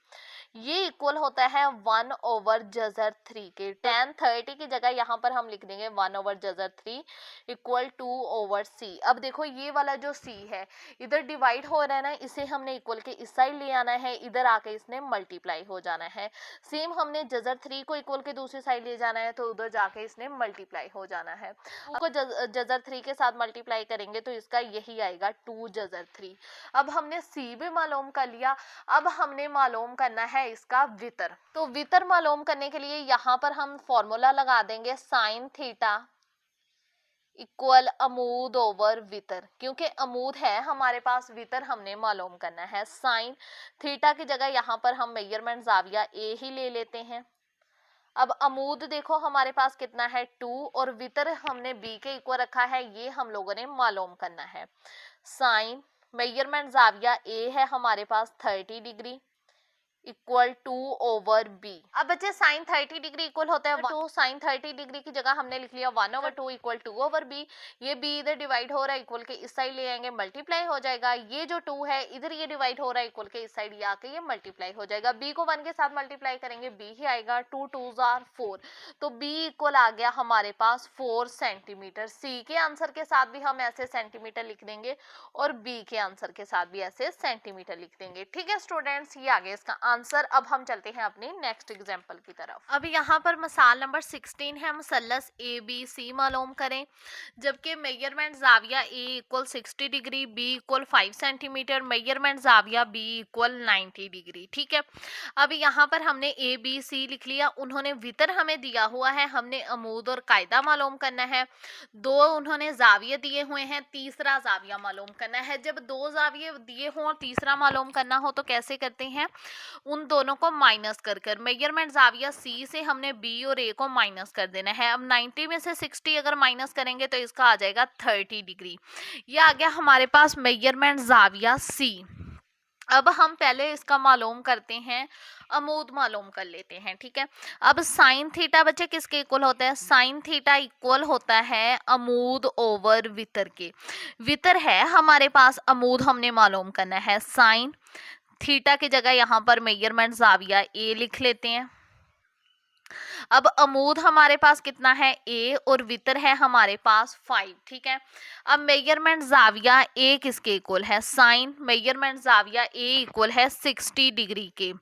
ये इक्वल होता है 1 ओवर जज़र 3 के। tan 30 की जगह यहाँ पर हम लिख देंगे 1 ओवर जज़र 3 इक्वल 2 ओवर C। अब देखो ये वाला जो C है इधर डिवाइड हो रहा है ना, इसे हमने इक्वल के इस साइड ले आना है, इधर आके इसने मल्टीप्लाई हो जाना है। सेम हमने जज़र 3 को इक्वल के दूसरी साइड ले जाना है तो उधर जाके इसने मल्टीप्लाई हो जाना है। को जजर 3 के साथ मल्टीप्लाई करेंगे तो इसका यही आएगा 2 जजर 3। अब हमने सी भी मालूम कर लिया, अब हमने मालूम करना है इसका वितर। तो वितर मालूम करने के लिए यहाँ पर हम फॉर्मूला लगा देंगे साइन थीटा इक्वल अमूद ओवर वितर, क्योंकि अमूद है हमारे पास, वितर हमने मालूम करना है। साइन थीटा की जगह यहाँ पर हम मेजरमेंट जाविया ए ही ले लेते हैं। अब अमूद देखो हमारे पास कितना है 2 और वितर हमने बी के इक्वल रखा है, ये हम लोगों ने मालूम करना है। साइन मेजरमेंट जाविया ए है हमारे पास 30 डिग्री इक्वल 2 ओवर बी। अब बच्चे साइन 30 डिग्री इक्वल होता है 2, साइन 30 डिग्री की जगह हमने लिख लिया 1 ओवर 2 इक्वल 2 ओवर बी। ये बी इधर डिवाइड हो रहा है, इक्वल के इस साइड ले आएंगे, मल्टीप्लाई हो जाएगा। ये जो 2 है इधर ये डिवाइड हो रहा है, इक्वल के इस साइड ये आके ये मल्टीप्लाई हो जाएगा। बी को 1 के साथ मल्टीप्लाई करेंगे, बी ही आएगा, 2 2s are 4, तो बी इक्वल आ गया हमारे पास 4 सेंटीमीटर। सी के आंसर के साथ भी हम ऐसे सेंटीमीटर लिख देंगे और बी के आंसर के साथ भी ऐसे सेंटीमीटर लिख देंगे। ठीक है स्टूडेंट्स, ये आ गया इसका आंसर। अब हम चलते हैं अपनी नेक्स्ट एग्जांपल की तरफ। अब यहाँ पर मसाल नंबर 16 है, मुसल्लस ए बी सी मालूम करें, जबकि मेजरमेंट जाविया A equal 60 degree, B equal 5 centimetre, measurement जाविया बी इक्वल 90 डिग्री। ठीक है, अब यहाँ पर हमने ए बी सी लिख लिया, उन्होंने वितर हमें दिया हुआ है, हमने अमूद और कायदा मालूम करना है। 2 उन्होंने जाविये दिए हुए हैं, तीसरा जाविया मालूम करना है। जब 2 जाविये दिए हों और तीसरा मालूम करना हो तो कैसे करते हैं, उन दोनों को माइनस कर मेजरमेंट जाविया सी से हमने बी और ए को माइनस कर देना है। अब 90 में से 60 अगर माइनस करेंगे तो इसका आ जाएगा 30 डिग्री। ये आ गया हमारे पास मेजरमेंट जाविया सी। अब हम पहले इसका मालूम करते हैं, अमूद मालूम कर लेते हैं। ठीक है, अब साइन थीटा बच्चे किसके इक्वल होता है, साइन थीटा इक्वल होता है अमूद ओवर वितर के। वितर है हमारे पास, अमूद हमने मालूम करना है। साइन थीटा की जगह यहाँ पर मेजरमेंट जाविया ए लिख लेते हैं। अब अमूद हमारे पास कितना है ए और वितर है हमारे पास 5। ठीक है, अब मेजरमेंट जाविया ए किसके इक्वल है, साइन मेजरमेंट जाविया ए इक्वल है 60 डिग्री के।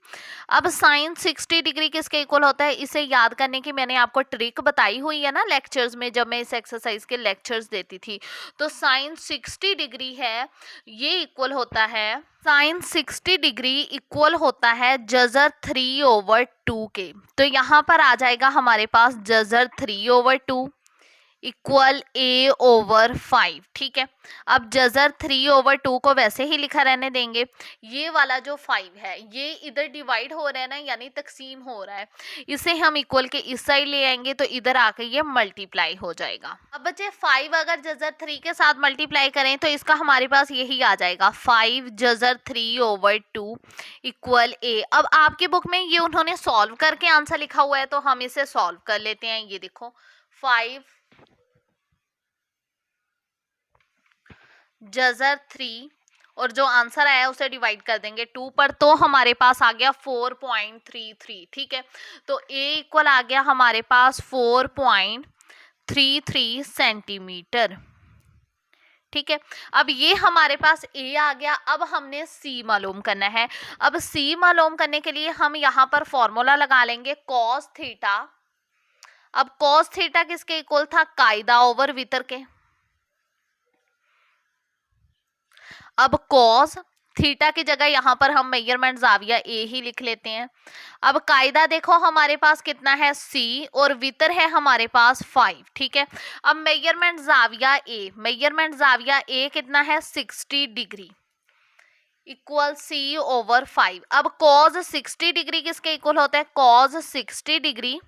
अब साइन 60 डिग्री किसके इक्वल होता है, इसे याद करने की मैंने आपको ट्रिक बताई हुई है ना लेक्चर्स में, जब मैं इस एक्सरसाइज के लेक्चर्स देती थी। तो साइन 60 डिग्री है, ये इक्वल होता है, साइन 60 डिग्री इक्वल होता है जजर 3 ओवर 2 के। तो यहाँ पर आ जाएगा हमारे पास जजर 3 ओवर 2 इक्वल ए ओवर 5। ठीक है, अब जजर 3 ओवर 2 को वैसे ही लिखा रहने देंगे। ये वाला जो 5 है ये इधर डिवाइड हो रहा है ना, यानी तकसीम हो रहा है, इसे हम इक्वल के इस साइड ले आएंगे तो इधर आके ये मल्टीप्लाई हो जाएगा। अब बच्चे 5 अगर जजर 3 के साथ मल्टीप्लाई करें तो इसका हमारे पास यही आ जाएगा, 5 जजर 3 ओवर 2 इक्वल ए। अब आपकी बुक में ये उन्होंने सॉल्व करके आंसर लिखा हुआ है तो हम इसे सॉल्व कर लेते हैं। ये देखो 5 जजर 3 और जो आंसर आया उसे डिवाइड कर देंगे 2 पर, तो हमारे पास आ गया 4.33। ठीक है, तो ए इक्वल आ गया हमारे पास 4.33 सेंटीमीटर। ठीक है, अब ये हमारे पास ए आ गया। अब हमने सी मालूम करना है। अब सी मालूम करने के लिए हम यहाँ पर फॉर्मूला लगा लेंगे कॉस थीटा। अब कॉस थीटा किसके इक्वल था, कायदा ओवर वितर के। अब कॉस थीटा की जगह यहाँ पर हम मेजरमेंट जाविया ए ही लिख लेते हैं। अब कायदा देखो हमारे पास कितना है सी और वितर है हमारे पास 5। ठीक है, अब मेजरमेंट जाविया ए कितना है 60 डिग्री इक्वल सी ओवर 5। अब कॉज 60 डिग्री किसके इक्वल होता है, कॉज 60 डिग्री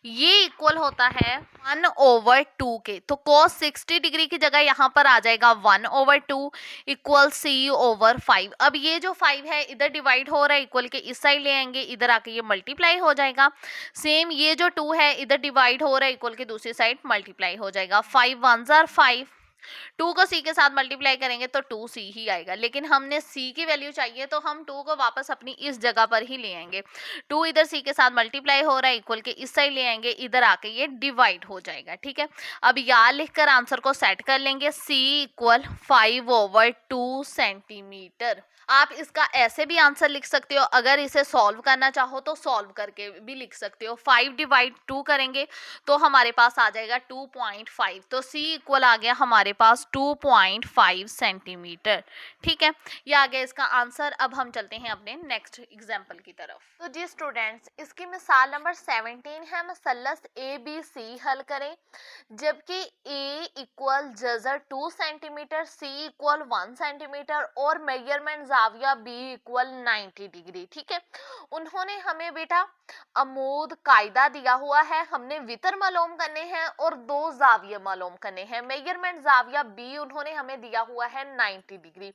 ये इक्वल होता है 1 ओवर 2 के। तो कॉस 60 डिग्री की जगह यहाँ पर आ जाएगा 1 ओवर 2 इक्वल सी ओवर 5। अब ये जो 5 है इधर डिवाइड हो रहा है, इक्वल के इस साइड ले आएंगे, इधर आके ये मल्टीप्लाई हो जाएगा। सेम ये जो 2 है इधर डिवाइड हो रहा है, इक्वल के दूसरी साइड मल्टीप्लाई हो जाएगा। 5 1s are 5 2 को c के साथ मल्टीप्लाई करेंगे तो 2c ही आएगा, लेकिन हमने c की वैल्यू चाहिए तो हम 2 को वापस अपनी इस जगह पर ही ले आएंगे। 2 इधर c के साथ मल्टीप्लाई हो रहा है, इक्वल के इस साइड ले आएंगे, इधर आके ये डिवाइड हो जाएगा। ठीक है, अब यहाँ लिखकर आंसर को सेट कर लेंगे, c इक्वल 5/2 सेंटीमीटर। आप इसका ऐसे भी आंसर लिख सकते हो, अगर इसे सॉल्व करना चाहो तो सॉल्व करके भी लिख सकते हो। 5/2 करेंगे तो हमारे पास आ जाएगा 2.5, तो c इक्वल आ गया हमारे पास 2.5 सेंटीमीटर। ठीक है, ये आ गया इसका आंसर। अब हम चलते हैं अपने नेक्स्ट एग्जाम्पल की तरफ। तो जी स्टूडेंट्स, इसकी मिसाल नंबर 17 है, मसलस ABC हल करें जबकि a equal Jhajjar 2 centimetre, c equal 1 centimetre और मेजरमेंट जाविया b इक्वल 90 डिग्री। ठीक है, उन्होंने हमें बेटा अमूद कायदा दिया हुआ है, हमने वितर मालूम करने हैं और 2 जाविये मालूम करने हैं। मेजरमेंट जाविया b उन्होंने हमें दिया हुआ है 90 डिग्री।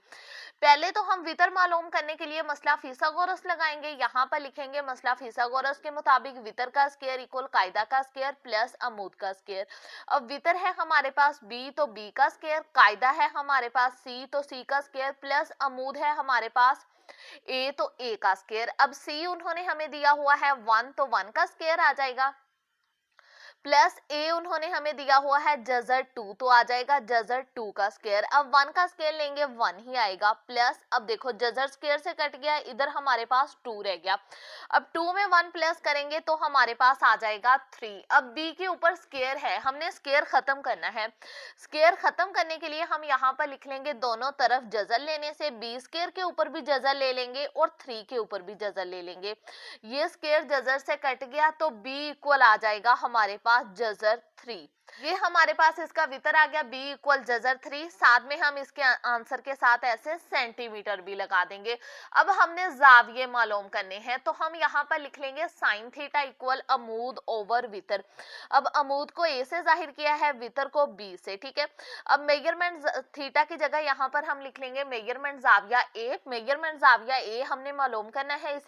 पहले तो हम वितर मालूम करने के लिए मसला फिसागोरस लगाएंगे। यहाँ पर लिखेंगे मसला फिसागोरस के मुताबिक वितर का स्क्वायर इक्वल कायदा का स्क्वायर प्लस अमूद का स्क्वायर। अब वितर है हमारे पास b तो b का स्क्वायर, कायदा है हमारे पास c तो c का स्क्वायर प्लस अमूद है हमारे पास a तो a का स्क्वायर। अब c उन्होंने हमें दिया हुआ है 1 तो 1 का स्क्वायर आ जाएगा, प्लस a उन्होंने हमें दिया हुआ है जजर 2 तो आ जाएगा जजर 2 का स्क्वायर। अब 1 का स्क्वायर लेंगे 1 ही आएगा, प्लस अब देखो जजर स्क्वायर से कट गया, इधर हमारे पास 2 रह गया। अब 2 में 1 प्लस करेंगे तो हमारे पास आ जाएगा 3। अब b के ऊपर स्क्वायर है, हमने स्क्वायर खत्म करना है। स्क्वायर खत्म करने के लिए हम यहाँ पर लिख लेंगे दोनों तरफ जजर लेने से, b स्क्वायर के ऊपर भी जजर ले लेंगे और 3 के ऊपर भी जजर ले लेंगे। ये स्क्वायर जजर से कट गया तो b इक्वल आ जाएगा हमारे पास जजर 3। ये हमारे पास इसका वितर आ गया b इक्वल जजर 3। साथ में हम इसके आंसर के साथ ऐसे सेंटीमीटर भी लगा देंगे। अब हमने जाविये मालूम करने हैं तो हम यहाँ पर लिख लेंगे साइन थीटा इक्वल अमूद ओवर वितर। अब अमूद को a से जाहिर किया है, वितर को b से। ठीक है, अब मेजरमेंट थीटा की जगह यहाँ पर हम लिख लेंगे मेजरमेंट जाविया a। मेजरमेंट जाविया a हमने मालूम करना है,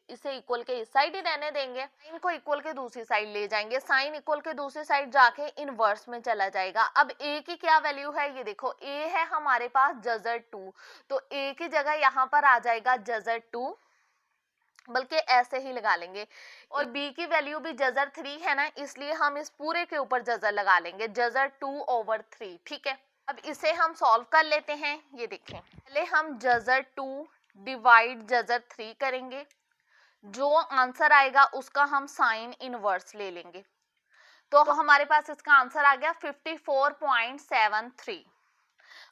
इसे इक्वल के इस साइड ही रहने देंगे, साइन को इक्वल के दूसरी साइड ले जाएंगे, साइन इक्वल के दूसरी साइड जाके इनवर्स में चला जाएगा। अब a की क्या वैल्यू है, ये देखो a है हमारे पास जजर 2 तो a की जगह यहाँ पर आ जाएगा जजर 2, बल्कि ऐसे ही लगा लेंगे। और b की वैल्यू भी जजर 3 है ना, इसलिए हम इस पूरे के ऊपर जजर लगा लेंगे, जजर 2/3। ठीक है, अब इसे हम सॉल्व कर लेते हैं। ये देखें, पहले हम जजर 2 डिवाइड जजर 3 करेंगे, जो आंसर आएगा उसका हम साइन इनवर्स ले लेंगे, तो हमारे पास इसका आंसर आ गया 54.73।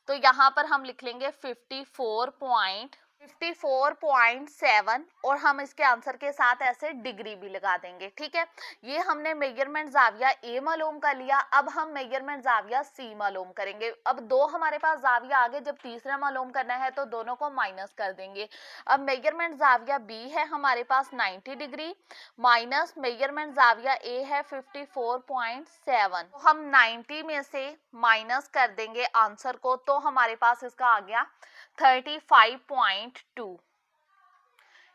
तो यहाँ पर हम लिख लेंगे 54.7 और हम इसके आंसर के साथ ऐसे डिग्री भी लगा देंगे। ठीक है, ये हमने मेजरमेंट जाविया a मालूम कर लिया। अब हम मेजरमेंट जाविया c मालूम करेंगे। अब 2 हमारे पास जाविया आगे, जब तीसरा मालूम करना है तो दोनों को माइनस कर देंगे। अब मेजरमेंट जाविया b है हमारे पास 90 डिग्री माइनस मेजरमेंट जाविया a है 54.7, तो हम 90 में से माइनस कर देंगे आंसर को, तो हमारे पास इसका आ गया 35.2।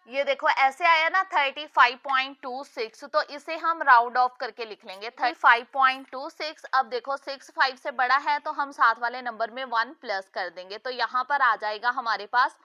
ये देखो ऐसे आया ना 35.26, तो इसे हम राउंड ऑफ करके लिख लेंगे 35.26। अब देखो 6 5 से बड़ा है तो हम साथ वाले नंबर में 1 प्लस कर देंगे, तो यहाँ पर आ जाएगा हमारे पास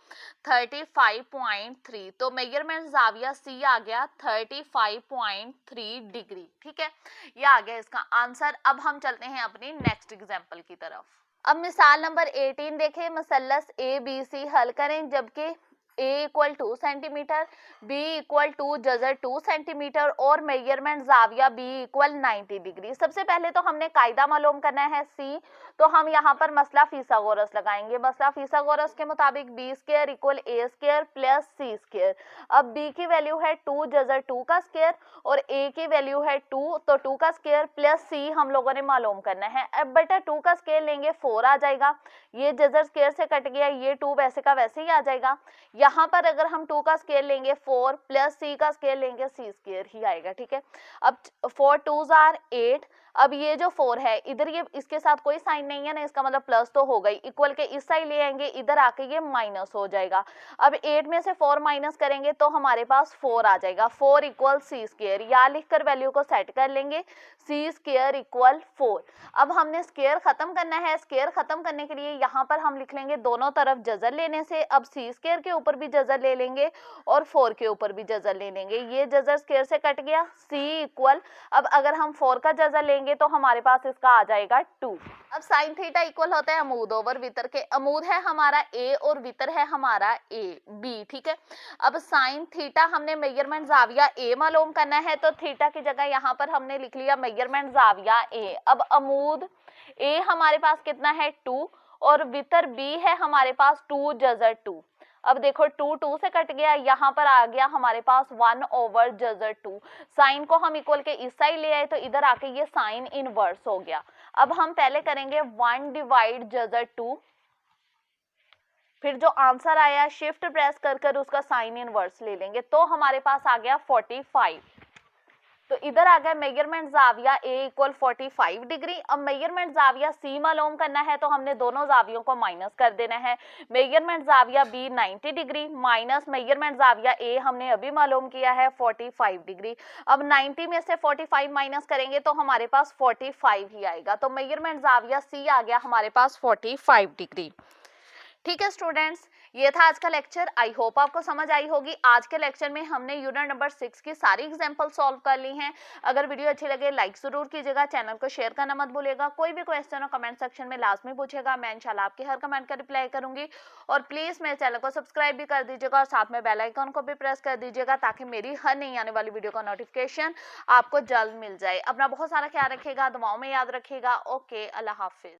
35.3। तो मेजरमेंट जाविया C आ गया 35.3 डिग्री। ठीक है, ये आ गया इसका आंसर। अब हम चलते हैं अपनी नेक्स्ट एग्जाम्पल की तरफ। अब मिसाल नंबर 18 देखें, मसलस ABC हल करें जबकि a equal 2 centimetre, b equal 2 Jhajjar 2 centimetre और मेजरमेंट जाविया b इक्वल 90 डिग्री। सबसे पहले तो हमने कायदा मालूम करना है c, तो हम यहाँ पर मसला फिसागोरस लगाएंगे। मसला फिसागोरस के मुताबिक b square equal a square plus c square. अब b की वैल्यू है 2 जजर 2 का स्क्वायर और a की वैल्यू है 2 तो 2 का स्क्वायर प्लस c हम लोगों ने मालूम करना है। अब बेटा 2 का स्क्वायर लेंगे 4 आ जाएगा, ये जजर स्क्वायर से कट गया, ये 2 वैसे का वैसे ही आ जाएगा। यहाँ पर अगर हम 2 का स्क्वायर लेंगे 4 प्लस c का स्क्वायर लेंगे c स्क्वायर ही आएगा। ठीक है, अब 4 2s are 8, अब ये जो 4 है इधर ये इसके साथ कोई साइन नहीं है ना, इसका मतलब प्लस तो हो गई, इक्वल के इस साइड ले आएंगे, इधर आके ये माइनस हो जाएगा। अब 8 में से 4 माइनस करेंगे तो हमारे पास 4 आ जाएगा, 4 इक्वल सी स्क्वायर, या लिखकर वैल्यू को सेट कर लेंगे, सी स्क्वायर इक्वल 4। अब हमने स्क्वायर खत्म करना है, स्क्वायर खत्म करने के लिए यहाँ पर हम लिख लेंगे दोनों तरफ जजर लेने से, अब सी स्क्वायर के ऊपर भी जजर ले लेंगे और 4 के ऊपर भी जजर ले लेंगे, ये जजर स्क्वायर से कट गया, सी इक्वल, अब अगर हम 4 का जजर लेंगे तो हमारे पास इसका आ जाएगा 2। अब साइन थीटा इक्वल होता है अमूद ओवर वितर के, अमूद है हमारा ए और वितर है हमारा ए बी, ठीक है। अब साइन थीटा हमने मेजरमेंट जाविया ए मालूम करना है, तो थीटा की जगह यहाँ पर हमने लिख लिया मेजरमेंट जाविया ए। अब अमूद ए हमारे पास कितना है 2 और वितर बी है हमारे पास 2 जजर 2। अब देखो 2 2 से कट गया, यहाँ पर आ गया हमारे पास 1 ओवर जजर 2। साइन को हम इक्वल के इस साइड ले आए तो इधर आके ये साइन इनवर्स हो गया। अब हम पहले करेंगे 1 डिवाइड जजर 2, फिर जो आंसर आया शिफ्ट प्रेस कर कर उसका साइन इनवर्स ले लेंगे, तो हमारे पास आ गया 45। तो इधर आ गया मेजरमेंट जाविया ए इक्वल 45 डिग्री। अब मेजरमेंट जाविया सी मालूम करना है तो हमने दोनों जावियों को माइनस कर देना है, मेजरमेंट जाविया बी 90 डिग्री माइनस मेजरमेंट जाविया ए हमने अभी मालूम किया है 45 डिग्री। अब 90 में से 45 माइनस करेंगे तो हमारे पास 45 ही आएगा, तो मेजरमेंट जाविया सी आ गया हमारे पास 45 डिग्री। ठीक है स्टूडेंट्स, ये था आज का लेक्चर। आई होप आपको समझ आई होगी। आज के लेक्चर में हमने यूनिट नंबर 6 की सारी एग्जांपल सॉल्व कर ली हैं। अगर वीडियो अच्छी लगे लाइक जरूर कीजिएगा, चैनल को शेयर करना मत भूलिएगा। कोई भी क्वेश्चन हो कमेंट सेक्शन में लाजमी पूछेगा, मैं इंशाल्लाह आपके हर कमेंट का रिप्लाई करूंगी। और प्लीज मेरे चैनल को सब्सक्राइब भी कर दीजिएगा और साथ में बेल आइकन को भी प्रेस कर दीजिएगा ताकि मेरी हर नई आने वाली वीडियो का नोटिफिकेशन आपको जल्द मिल जाए। अपना बहुत सारा ख्याल रखिएगा, दुआओं में याद रखिएगा। ओके, अल्लाह हाफिज।